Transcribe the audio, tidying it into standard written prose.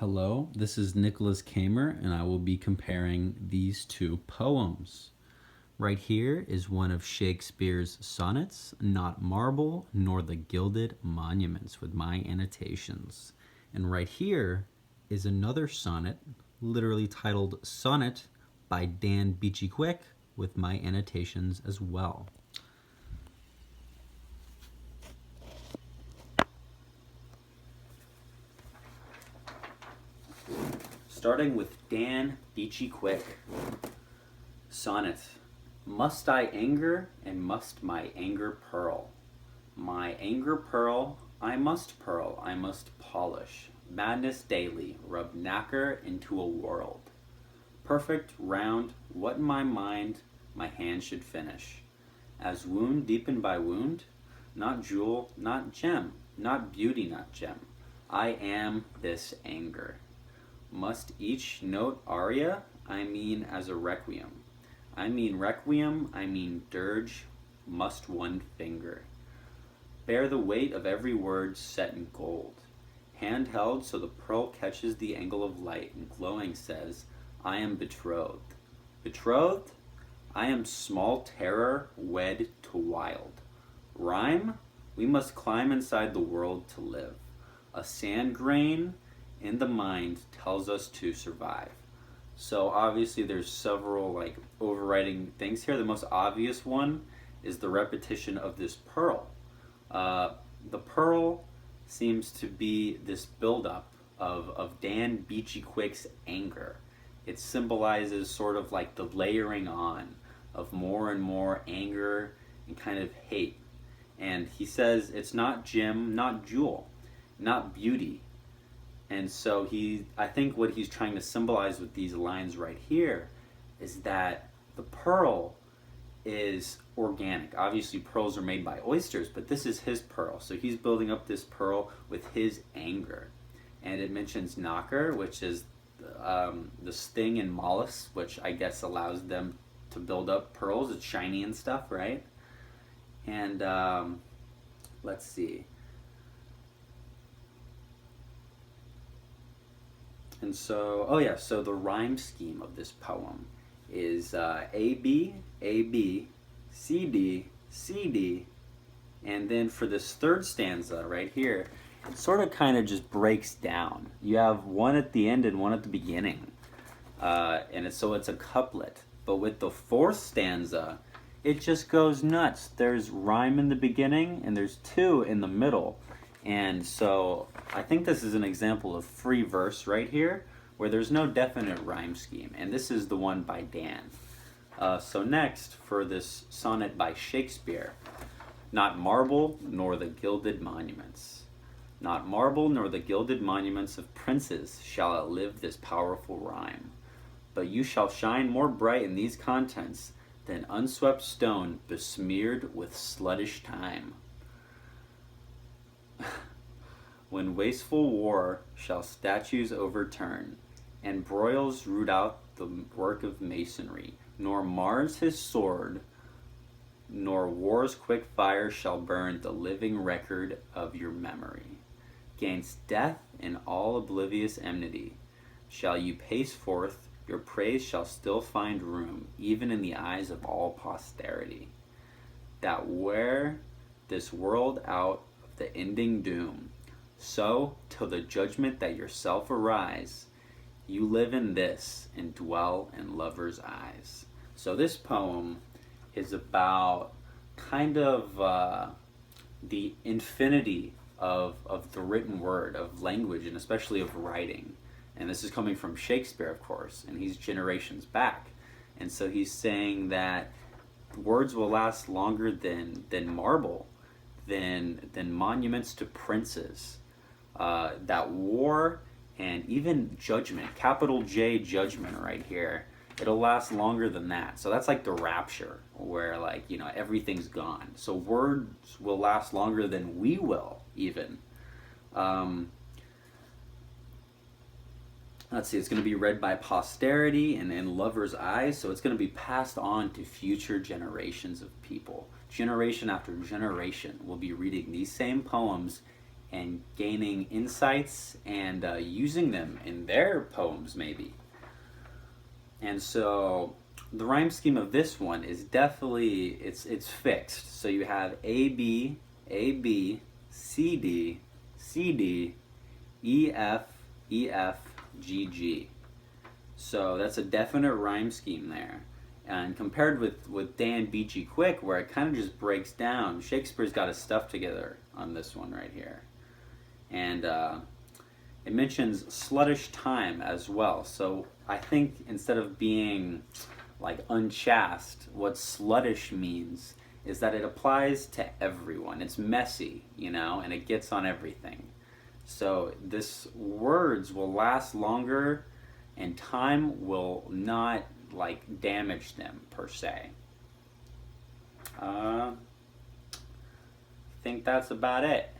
Hello, this is Nicholas Kamer, and I will be comparing these two poems. Right here is one of Shakespeare's sonnets, Not Marble nor the Gilded Monuments, with my annotations. And right here is another sonnet, literally titled Sonnet by Dan Beachy-Quick, with my annotations as well. Starting with Dan Beachy-Quick. Sonnet. Must I anger, and must my anger pearl? My anger pearl, I must polish. Madness daily, rub nacre into a world. Perfect, round, what in my mind my hand should finish. As wound deepened by wound, not jewel, not gem, not beauty, not gem. I am this anger. Must each note aria, I mean as a requiem. I mean requiem, I mean dirge, must one finger. Bear the weight of every word set in gold. Hand held so the pearl catches the angle of light and glowing says, I am betrothed. Betrothed? I am small terror wed to wild. Rhyme? We must climb inside the world to live. A sand grain in the mind tells us to survive. So obviously there's several overriding things here. The most obvious one is the repetition of this pearl. The pearl seems to be this buildup of Dan Beachy-Quick's anger. It symbolizes sort of like the layering on of more and more anger and kind of hate. And he says it's not gem, not jewel, not beauty. And so I think what he's trying to symbolize with these lines right here is that the pearl is organic. Obviously pearls are made by oysters, but this is his pearl. So he's building up this pearl with his anger. And it mentions nacre, which is the sting in mollusks, which I guess allows them to build up pearls. It's shiny and stuff, right? And let's see. And so, so the rhyme scheme of this poem is A-B, A-B, C-D, C-D, and then for this third stanza right here, it sort of kind of just breaks down. You have one at the end and one at the beginning, so it's a couplet. But with the fourth stanza, it just goes nuts. There's rhyme in the beginning and there's two in the middle. And so I think this is an example of free verse right here, where there's no definite rhyme scheme. And this is the one by Dan. So next, for this sonnet by Shakespeare, Not marble nor the gilded monuments. Not marble nor the gilded monuments of princes shall outlive this powerful rhyme. But you shall shine more bright in these contents than unswept stone besmeared with sluttish time. When wasteful war shall statues overturn, and broils root out the work of masonry, nor Mars his sword, nor war's quick fire shall burn the living record of your memory. Gainst death and all oblivious enmity shall you pace forth, your praise shall still find room, even in the eyes of all posterity. That wear this world out of the ending doom, so, till the judgment that yourself arise, you live in this and dwell in lovers' eyes. So this poem is about kind of the infinity of the written word, of language, and especially of writing. And this is coming from Shakespeare, of course, and he's generations back. And so he's saying that words will last longer than marble, than monuments to princes. That war and even judgment, capital J judgment right here, it'll last longer than that. So that's like the rapture, where everything's gone. So words will last longer than we will, even. Let's see, it's going to be read by posterity and in lovers' eyes, so it's going to be passed on to future generations of people. Generation after generation will be reading these same poems and gaining insights and using them in their poems maybe. And so the rhyme scheme of this one is definitely, it's fixed. So you have A B A B C D C D E F E F G G. So that's a definite rhyme scheme there. And compared with Dan Beachy Quick, where it kind of just breaks down, Shakespeare's got his stuff together on this one right here. And it mentions sluttish time as well. So I think instead of being like unchaste, what sluttish means is that it applies to everyone. It's messy, you know, and it gets on everything. So this words will last longer and time will not like damage them per se. I think that's about it.